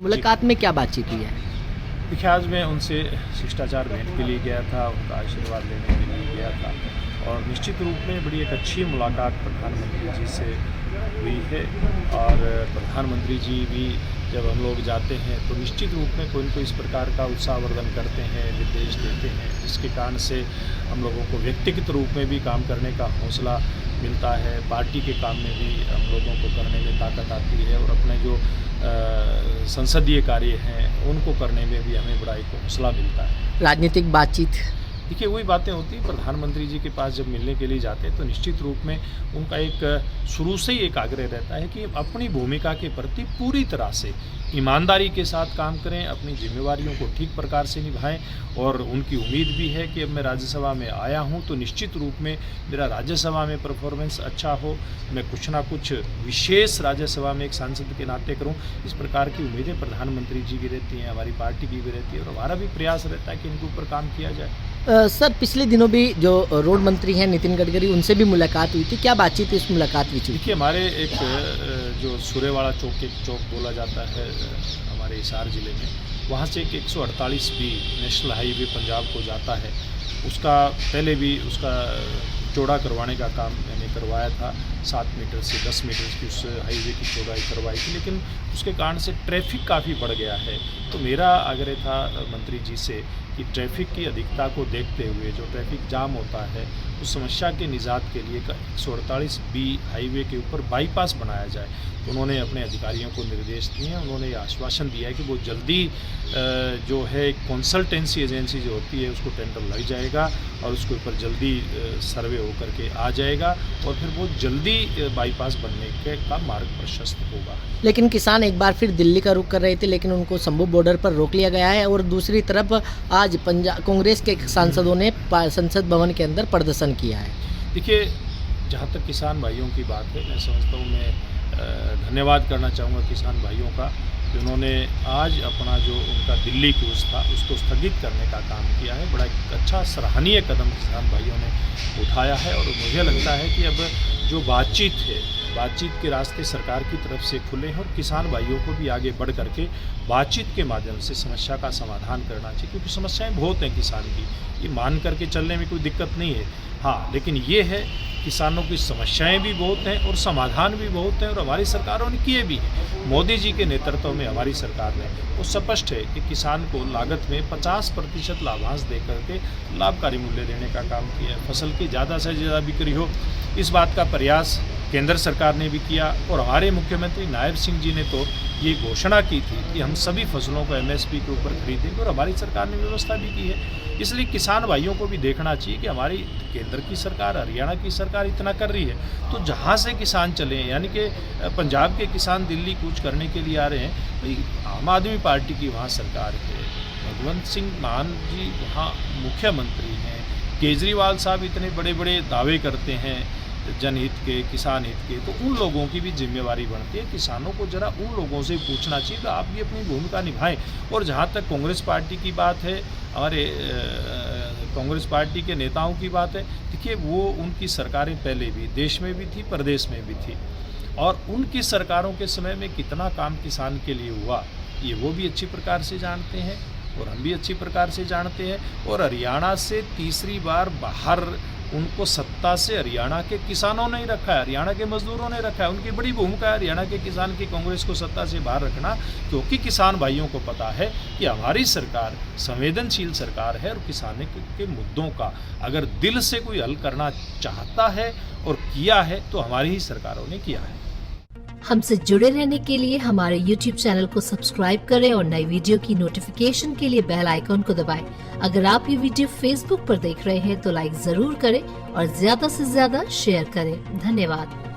मुलाकात में क्या बातचीत हुई है? देखिए, आज मैं उनसे शिष्टाचार भेंट के लिए गया था, उनका आशीर्वाद लेने के लिए गया था और निश्चित रूप में बड़ी एक अच्छी मुलाकात प्रधानमंत्री जी से हुई है। और प्रधानमंत्री जी भी जब हम लोग जाते हैं तो निश्चित रूप में कोई न कोई इस प्रकार का उत्साहवर्धन करते हैं, निर्देश देते हैं, जिसके कारण से हम लोगों को व्यक्तिगत रूप में भी काम करने का हौसला मिलता है, पार्टी के काम में भी हम लोगों को करने में ताकत आती है और अपने जो संसदीय कार्य हैं उनको करने में भी हमें बड़ा एक हौसला मिलता है। राजनीतिक बातचीत देखिए, वही बातें होती हैं, प्रधानमंत्री जी के पास जब मिलने के लिए जाते हैं तो निश्चित रूप में उनका एक शुरू से ही एक आग्रह रहता है कि अपनी भूमिका के प्रति पूरी तरह से ईमानदारी के साथ काम करें, अपनी जिम्मेवारियों को ठीक प्रकार से निभाएं। और उनकी उम्मीद भी है कि अब मैं राज्यसभा में आया हूं तो निश्चित रूप में मेरा राज्यसभा में परफॉर्मेंस अच्छा हो, मैं कुछ ना कुछ विशेष राज्यसभा में एक सांसद के नाते करूं। इस प्रकार की उम्मीदें प्रधानमंत्री जी की रहती हैं, हमारी पार्टी की भी रहती है और हमारा भी प्रयास रहता है कि इनके ऊपर काम किया जाए। सर, पिछले दिनों भी जो रोड मंत्री हैं नितिन गडकरी, उनसे भी मुलाकात हुई थी। क्या बातचीत इस मुलाकात में हुई? देखिए, हमारे एक जो सूर्यवाड़ा चौक, एक चौक बोला जाता है हमारे हिसार ज़िले में, वहाँ से एक 148 बी नेशनल हाईवे पंजाब को जाता है, उसका पहले भी उसका चौड़ा करवाने का काम मैंने करवाया था। 7 मीटर से 10 मीटर की उस हाईवे की चौड़ाई करवाई थी, लेकिन उसके कारण से ट्रैफिक काफ़ी बढ़ गया है। तो मेरा आग्रह था मंत्री जी से कि ट्रैफिक की अधिकता को देखते हुए जो ट्रैफिक जाम होता है उस समस्या के निजात के लिए 148 बी हाईवे के ऊपर बाईपास बनाया जाए। तो उन्होंने अपने अधिकारियों को निर्देश दिए हैं, उन्होंने ये आश्वासन दिया है कि वो जल्दी जो है एक कंसल्टेंसी एजेंसी जो होती है उसको टेंडर लग जाएगा और उसके ऊपर जल्दी सर्वे होकर के आ जाएगा और फिर वो जल्दी बाईपास बनने के का मार्ग प्रशस्त होगा। लेकिन किसान एक बार फिर दिल्ली का रुख कर रहे थे, लेकिन उनको शंभू बॉर्डर पर रोक लिया गया है। और दूसरी तरफ आज पंजाब कांग्रेस के सांसदों ने संसद भवन के अंदर प्रदर्शन किया है। देखिए, जहाँ तक किसान भाइयों की बात है, मैं समझता हूँ, मैं धन्यवाद करना चाहूँगा किसान भाइयों का, जिन्होंने आज अपना जो उनका दिल्ली कूच था उसको स्थगित करने का काम किया है। बड़ा एक अच्छा सराहनीय कदम किसान भाइयों ने उठाया है और मुझे लगता है कि अब जो बातचीत है, बातचीत के रास्ते सरकार की तरफ से खुले हैं और किसान भाइयों को भी आगे बढ़ करके बातचीत के माध्यम से समस्या का समाधान करना चाहिए, क्योंकि समस्याएं बहुत हैं किसान की, ये मान करके चलने में कोई दिक्कत नहीं है। हाँ, लेकिन ये है किसानों की समस्याएं भी बहुत हैं और समाधान भी बहुत हैं और हमारी सरकारों ने किए भी हैं। मोदी जी के नेतृत्व में हमारी सरकार ने वो स्पष्ट है कि किसान को लागत में 50% लाभांश दे करके लाभकारी मूल्य देने का काम किया है। फसल की ज़्यादा से ज़्यादा बिक्री हो, इस बात का प्रयास केंद्र सरकार ने भी किया और हमारे मुख्यमंत्री नायब सिंह जी ने तो ये घोषणा की थी कि हम सभी फसलों को MSP के ऊपर खरीदेंगे और हमारी सरकार ने व्यवस्था भी की है। इसलिए किसान भाइयों को भी देखना चाहिए कि हमारी केंद्र की सरकार, हरियाणा की सरकार इतना कर रही है, तो जहाँ से किसान चले, यानी कि पंजाब के किसान दिल्ली कूच करने के लिए आ रहे हैं, भाई आम आदमी पार्टी की वहाँ सरकार है, भगवंत सिंह मान जी वहाँ मुख्यमंत्री हैं, केजरीवाल साहब इतने बड़े बड़े दावे करते हैं जनहित के, किसान हित के, तो उन लोगों की भी जिम्मेवारी बनती है। किसानों को जरा उन लोगों से पूछना चाहिए कि आप भी अपनी भूमिका निभाएं। और जहाँ तक कांग्रेस पार्टी की बात है, हमारे कांग्रेस पार्टी के नेताओं की बात है, देखिए वो उनकी सरकारें पहले भी देश में भी थी, प्रदेश में भी थी और उनकी सरकारों के समय में कितना काम किसान के लिए हुआ ये वो भी अच्छी प्रकार से जानते हैं और हम भी अच्छी प्रकार से जानते हैं। और हरियाणा से तीसरी बार बाहर उनको सत्ता से हरियाणा के किसानों ने ही रखा है, हरियाणा के मजदूरों ने रखा है। उनकी बड़ी भूमिका है हरियाणा के किसान की कांग्रेस को सत्ता से बाहर रखना, क्योंकि किसान भाइयों को पता है कि हमारी सरकार संवेदनशील सरकार है और किसान के मुद्दों का अगर दिल से कोई हल करना चाहता है और किया है तो हमारी ही सरकारों ने किया है। हमसे जुड़े रहने के लिए हमारे YouTube चैनल को सब्सक्राइब करें और नई वीडियो की नोटिफिकेशन के लिए बेल आइकॉन को दबाएं। अगर आप ये वीडियो Facebook पर देख रहे हैं तो लाइक जरूर करें और ज्यादा से ज्यादा शेयर करें। धन्यवाद।